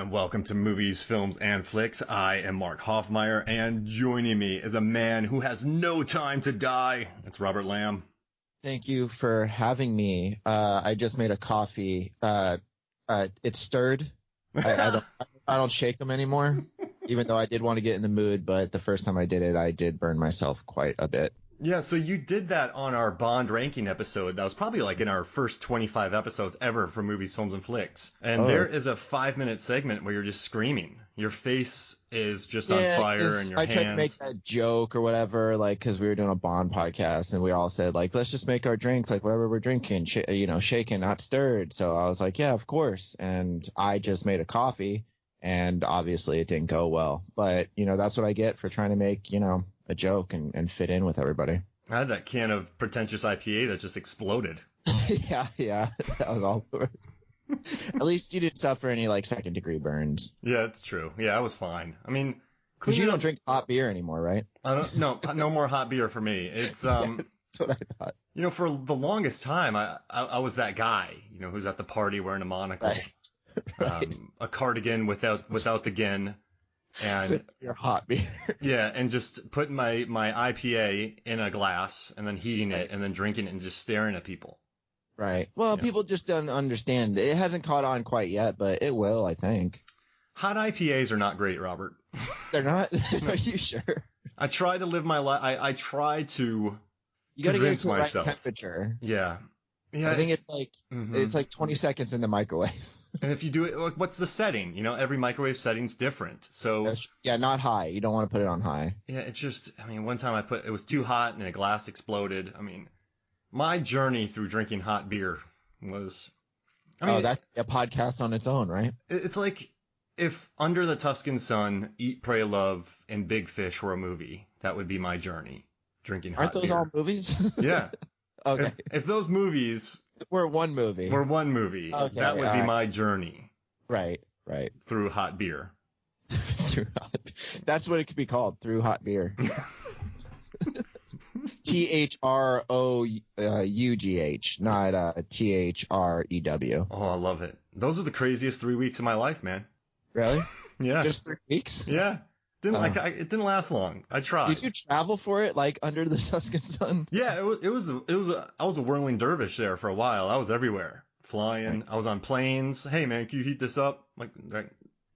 And welcome to Movies, Films, and Flicks. I am Mark Hoffmeyer, and joining me is a man who has no time to die. It's Robert Lamb. Thank you for having me. I just made a coffee. It's stirred. I don't shake them anymore, even though I did want to get in the mood. But the first time I did it, I did burn myself quite a bit. Yeah, so you did that on our Bond ranking episode. That was probably like in our first 25 episodes ever for Movies, Films, and Flicks. And there is a 5-minute segment where you're just screaming. Your face is just on fire and your hands. I tried to make that joke or whatever, like, because we were doing a Bond podcast and we all said, like, let's just make our drinks like whatever we're drinking, shaken, not stirred. So I was like, yeah, of course. And I just made a coffee and obviously it didn't go well. But, that's what I get for trying to make, a joke and fit in with everybody. I had that can of pretentious IPA that just exploded. yeah, that was all for it. At least you didn't suffer any second degree burns. Yeah, it's true. Yeah, I was fine. I mean, because you don't drink hot beer anymore, right? No more hot beer for me. It's that's what I thought. For the longest time, I was that guy, who's at the party wearing a monocle, right. A cardigan without the gin. And your hot beer. Yeah, and just putting my IPA in a glass and then heating it and then drinking it and just staring at people. Right. Well, people just don't understand. It hasn't caught on quite yet, but it will, I think. Hot IPAs are not great, Robert. They're not? Are you sure? I try to live my life. I try to you gotta convince get to the myself. right temperature. Yeah. I think it's like 20 seconds in the microwave. And if you do it, what's the setting? Every microwave setting's different. So yeah, not high. You don't want to put it on high. Yeah, it's just, one time it was too hot and a glass exploded. My journey through drinking hot beer was, that's a podcast on its own, right? It's like if Under the Tuscan Sun, Eat, Pray, Love, and Big Fish were a movie, that would be my journey drinking hot beer. Aren't those all movies? Yeah. Okay. If those movies were one movie, okay, that would be my journey. Right. Through hot beer. That's what it could be called, through hot beer. THROUGH, not THREW. Oh, I love it. Those are the craziest 3 weeks of my life, man. Really? Yeah. Just 3 weeks? Yeah. It didn't last long. I tried. Did you travel for it, Under the Tuscan Sun? Yeah, I was a whirling dervish there for a while. I was everywhere, flying. Right. I was on planes. Hey man, can you heat this up? Like,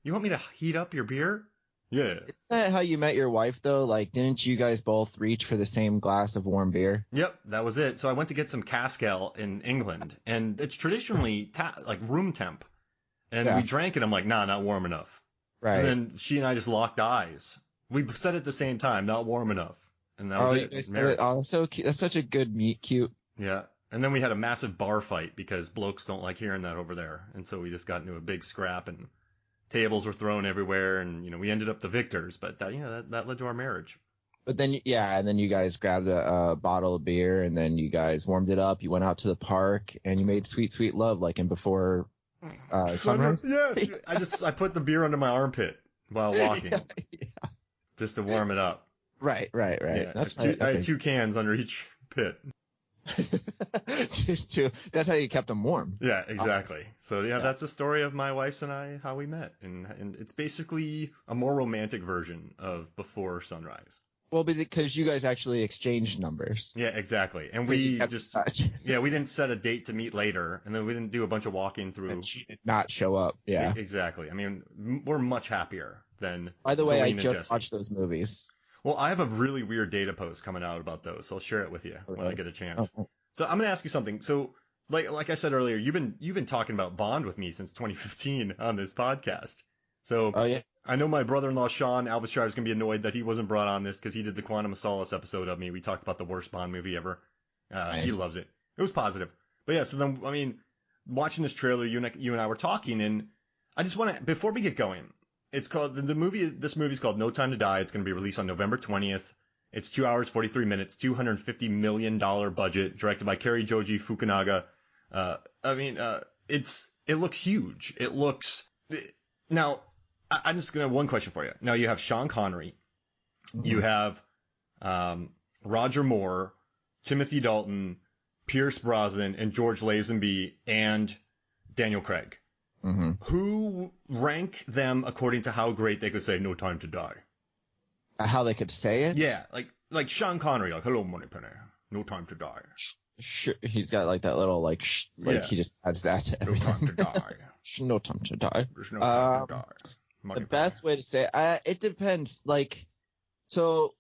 you want me to heat up your beer? Yeah. Isn't that how you met your wife though? Didn't you guys both reach for the same glass of warm beer? Yep, that was it. So I went to get some Caskel in England, and it's traditionally room temp, and we drank it. I'm like, nah, not warm enough. Right. And then she and I just locked eyes. We said at the same time, not warm enough. And that was it. Oh, so cute. That's such a good meet cute. Yeah. And then we had a massive bar fight because blokes don't like hearing that over there. And so we just got into a big scrap and tables were thrown everywhere. And, we ended up the victors. But that led to our marriage. But then, and then you guys grabbed a bottle of beer and then you guys warmed it up. You went out to the park and you made sweet, sweet love in Before Sunrise? Yes. I put the beer under my armpit while walking just to warm it up. Right. Yeah, I had 2 cans under each pit. That's how you kept them warm. Yeah, exactly. So that's the story of my wife's and I, how we met. And it's basically a more romantic version of Before Sunrise. Well, because you guys actually exchanged numbers. Yeah, exactly. And we didn't set a date to meet later, and then we didn't do a bunch of walking through. And she did not show up. Yeah, exactly. We're much happier than. By the way, Celine I just watched those movies. Well, I have a really weird data post coming out about those, so I'll share it with you when I get a chance. Oh. So I'm gonna ask you something. So, like I said earlier, you've been talking about Bond with me since 2015 on this podcast. So. Oh yeah. I know my brother-in-law, Sean Alvashar, is going to be annoyed that he wasn't brought on this because he did the Quantum of Solace episode of me. We talked about the worst Bond movie ever. Nice. He loves it. It was positive. But yeah, so then, watching this trailer, you and I were talking, and I just want to, before we get going, it's called, this movie's called No Time to Die. It's going to be released on November 20th. It's 2 hours, 43 minutes, $250 million budget, directed by Cary Joji Fukunaga. It looks huge. Now, I'm just going to one question for you. Now you have Sean Connery, you have Roger Moore, Timothy Dalton, Pierce Brosnan, and George Lazenby, and Daniel Craig. Mm-hmm. Who rank them according to how great they could say "No Time to Die"? How they could say it? Yeah, like Sean Connery, like "Hello, Moneypenny, no time to die." Sure, he's got like that little like Yeah. he just adds that to No everything. time to die. No time to die. There's no time to die. The Moneypenny. best way to say it depends. Like, so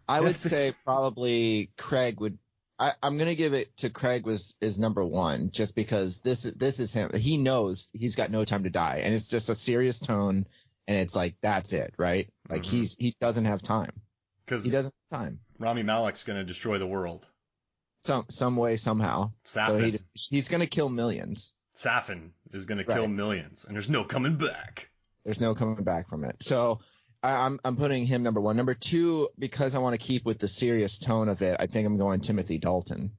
I would say probably Craig would. I'm gonna give it to Craig is number one, just because this is him. He knows he's got no time to die, and it's just a serious tone, and it's like that's it, right? Like he doesn't have time. Because he doesn't have time. Rami Malek's gonna destroy the world. Some way, somehow. Safin. So he's gonna kill millions. Safin is gonna kill millions, and there's no coming back. There's no coming back from it. So I'm putting him number one. Number two, because I want to keep with the serious tone of it, I think I'm going Timothy Dalton,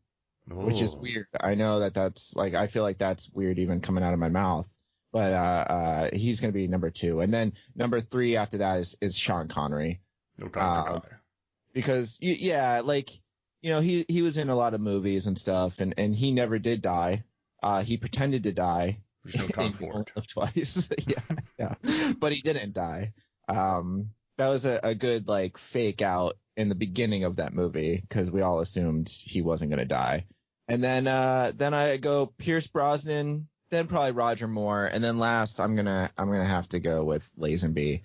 which is weird. I know that's like, I feel like that's weird even coming out of my mouth, but he's going to be number two. And then number three after that is Sean Connery. No time to die. Because like, you know, he was in a lot of movies and stuff, and he never did die. He pretended to die. There's no comfort. Twice. yeah. But he didn't die. That was a good like fake out in the beginning of that movie, because we all assumed he wasn't going to die. And then I go Pierce Brosnan, then probably Roger Moore, and then last I'm gonna have to go with Lazenby,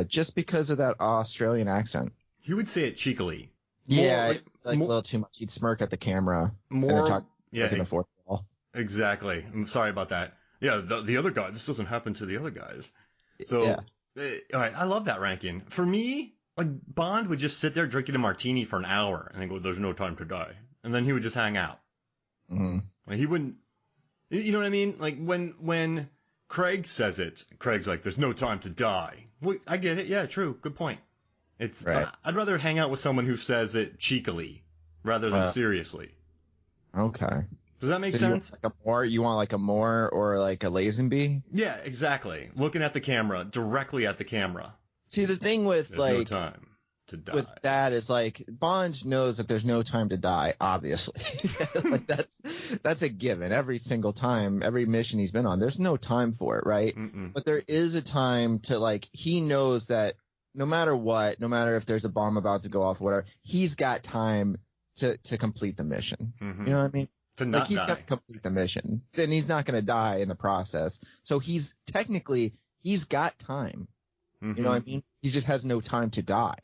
just because of that Australian accent. He would say it cheekily. A little too much. He'd smirk at the camera. More. In the fourth wall. Exactly. I'm sorry about that. Yeah, the other guy. This doesn't happen to the other guys. So, all right, I love that ranking. For me, like Bond would just sit there drinking a martini for an hour and then go, "There's no time to die," and then he would just hang out. Mm-hmm. Like, he wouldn't. You know what I mean? Like when Craig says it, Craig's like, "There's no time to die." Well, I get it. Yeah, true. Good point. It's. Right. I'd rather hang out with someone who says it cheekily rather than seriously. Okay. Does that make sense? You want like a Moore or like a Lazenby? Yeah, exactly. Looking at the camera, directly at the camera. See, the thing with There's like no time to die. With that is like Bond knows that there's no time to die, obviously. Like that's a given. Every single time, every mission he's been on, there's no time for it, right? Mm-mm. But there is a time to like, he knows that no matter what, no matter if there's a bomb about to go off or whatever, he's got time to complete the mission. Mm-hmm. You know what I mean? To not he's die. got to complete the mission. Then he's not going to die in the process. So he's got time. Mm-hmm. You know what I mean? He just has no time to die.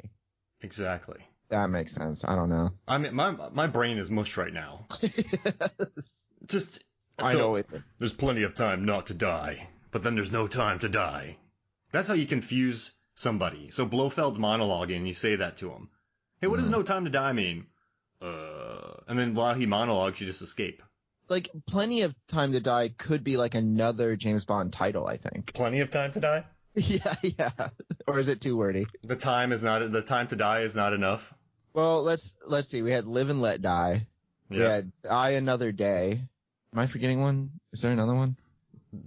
Exactly. That makes sense. I don't know. I mean, my brain is mush right now. I know it. There's plenty of time not to die, but then there's no time to die. That's how you confuse somebody. So Blofeld's monologuing, you say that to him. Hey, what does no time to die mean? And then while he monologues, you just escape. Like, plenty of time to die could be like another James Bond title, I think. Plenty of time to die? Yeah. Or is it too wordy? The time to die is not enough. Well, let's see. We had Live and Let Die. Yeah. We had Die Another Day. Am I forgetting one? Is there another one?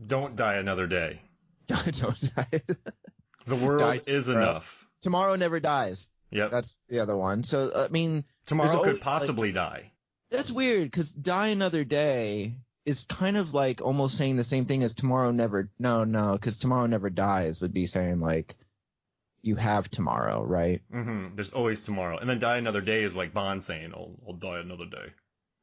Don't die another day. Don't die. The world is enough. Tomorrow Never Dies. Yep. That's the other one. So, I mean... Tomorrow could possibly die. That's weird, because Die Another Day is kind of like almost saying the same thing as Tomorrow Never... No, because Tomorrow Never Dies would be saying, like, you have tomorrow, right? Mm-hmm. There's always tomorrow. And then Die Another Day is like Bond saying, I'll die another day.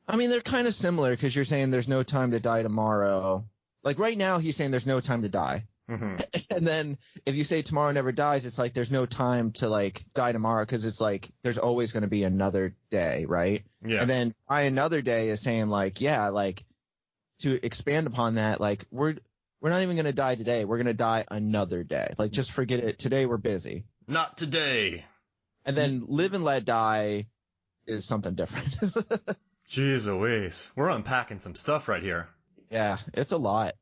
I mean, they're kind of similar, because you're saying there's no time to die tomorrow. Like, right now, he's saying there's no time to die. Mm-hmm. And then if you say Tomorrow Never Dies, it's like there's no time to, like, die tomorrow, because it's like there's always going to be another day, right? Yeah. And then Die Another Day is saying, like, yeah, like, to expand upon that, like, we're not even going to die today. We're going to die another day. Like, just forget it. Today we're busy. Not today. And then Live and Let Die is something different. Jeez Louise. We're unpacking some stuff right here. Yeah, it's a lot.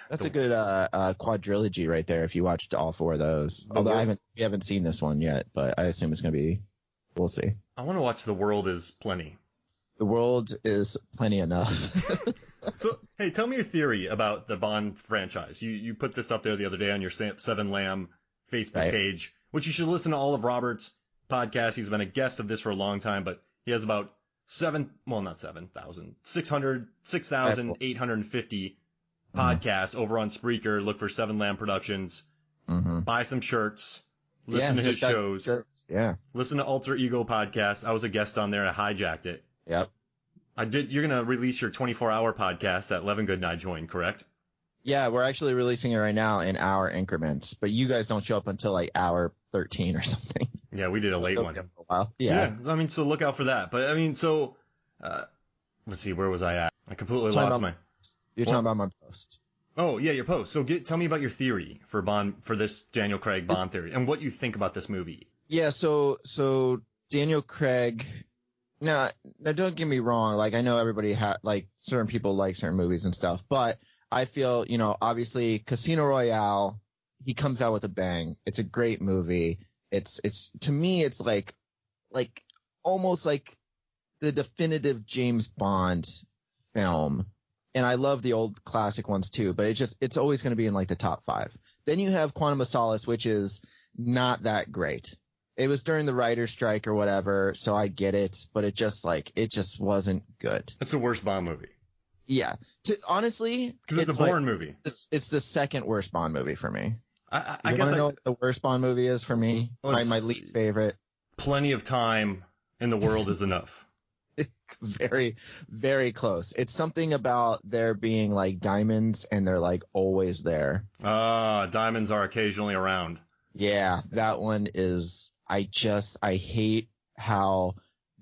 That's a good quadrilogy right there if you watched all four of those. Although we haven't seen this one yet, but I assume it's going to be, we'll see. I want to watch The World is Plenty. The World is Plenty Enough. So, hey, tell me your theory about the Bond franchise. You put this up there the other day on your Seven Lamb Facebook page, which you should listen to all of Robert's podcasts. He's been a guest of this for a long time, but he has about 6,850 podcast over on Spreaker. Look for Seven Lamb Productions. Buy some shirts. Listen to his shows. Shirts. Yeah. Listen to Alter Ego podcast. I was a guest on there and I hijacked it. Yep. You're going to release your 24-hour podcast that Levin Good and I joined, correct? Yeah, we're actually releasing it right now in hour increments, but you guys don't show up until like hour 13 or something. Yeah, we did a late one. For a while. Yeah. I mean, so look out for that. But I mean, so let's see, where was I at? I completely lost my. You're talking about my post. Oh yeah, your post. So tell me about your theory for this Daniel Craig Bond theory and what you think about this movie. Yeah, so Daniel Craig. Now don't get me wrong. Like I know everybody like certain people like certain movies and stuff, but I feel obviously Casino Royale. He comes out with a bang. It's a great movie. It's to me it's like almost like the definitive James Bond film. And I love the old classic ones too, but it's always going to be in like the top 5. Then you have Quantum of Solace, which is not that great. It was during the writer's strike or whatever, so I get it, but it just wasn't good. It's the worst Bond movie. Yeah. Honestly, because it's a Bourne movie. It's the second worst Bond movie for me. I guess know what the worst Bond movie is for me? My least favorite. Plenty of Time in the World is Enough. Very, very close. It's something about there being like diamonds and they're like always there. Diamonds are occasionally around. Yeah, that one is. I hate how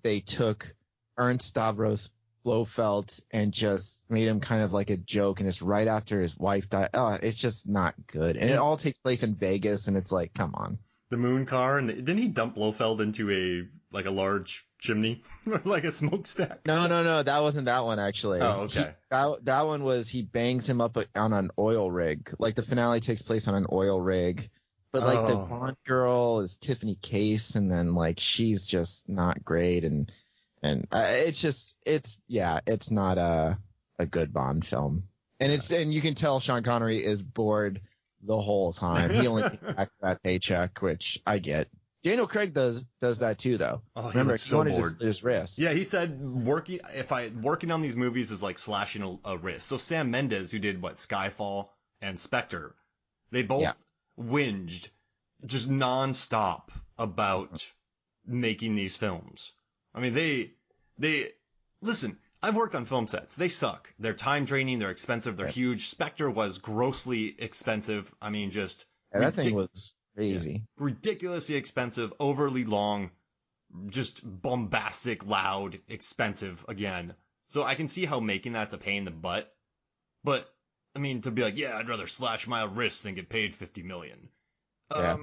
they took Ernst Stavros Blofeld and just made him kind of like a joke, and it's right after his wife died. Oh, it's just not good. And it all takes place in Vegas, and it's like, come on. The moon car, and didn't he dump Blofeld into a large chimney, like a smokestack? No, that wasn't that one actually. Oh, okay. That one was he bangs him up on an oil rig. Like the finale takes place on an oil rig, but like the Bond girl is Tiffany Case, and then like she's just not great, and it's not a good Bond film, and you can tell Sean Connery is bored the whole time. He only came back for that paycheck, which I get. Daniel Craig does that too, though. Oh, remember, he wanted bored. His wrist. Yeah, he said working on these movies is like slashing a wrist. So Sam Mendes, who did Skyfall and Spectre, they both whinged just nonstop about making these films. I mean, they listen. I've worked on film sets. They suck. They're time draining. They're expensive. They're huge. Spectre was grossly expensive. I mean, just that thing was crazy. Yeah, ridiculously expensive, overly long, just bombastic, loud, expensive again. So I can see how making that's a pain in the butt. But I mean, to be like, yeah, I'd rather slash my wrists than get paid $50 million. I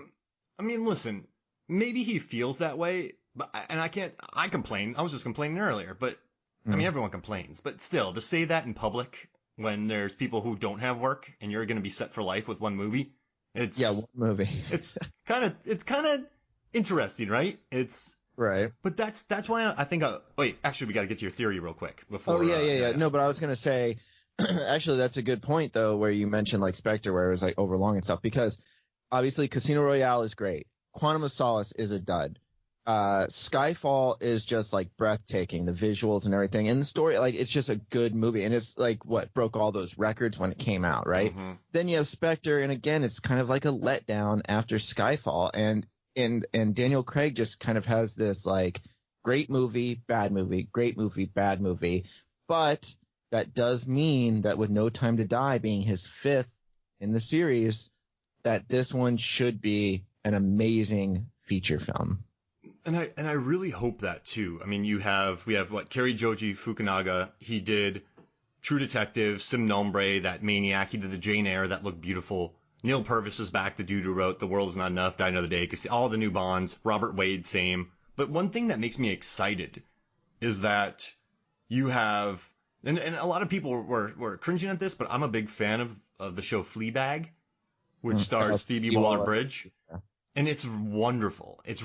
mean, listen, maybe he feels that way, but I complain. I was just complaining earlier, but I mean, everyone complains, but still, to say that in public when there's people who don't have work and you're going to be set for life with one movie, one movie. it's kind of interesting, right? It's right. But that's why I think. Wait, actually, we got to get to your theory real quick before. Oh yeah. No, but I was going to say, actually, that's a good point though, where you mentioned like Spectre, where it was like overlong and stuff, because obviously Casino Royale is great. Quantum of Solace is a dud. Skyfall is just like breathtaking, the visuals and everything, and the story, like it's just a good movie, and it's like what broke all those records when it came out, right? Mm-hmm. Then you have Spectre, and again, it's kind of like a letdown after Skyfall, and Daniel Craig just kind of has this like great movie, bad movie, great movie, bad movie, but that does mean that with No Time to Die being his 5th in the series, that this one should be an amazing feature film. And I really hope that too. I mean, we have Cary Joji Fukunaga. He did True Detective, Sim Nombre, that Maniac. He did the Jane Eyre that looked beautiful. Neil Purvis is back, the dude who wrote The World Is Not Enough, Die Another Day. All the new Bonds. Robert Wade, same. But one thing that makes me excited is that you have, and a lot of people were cringing at this, but I'm a big fan of the show Fleabag, which stars Phoebe Waller-Bridge, and it's wonderful. It's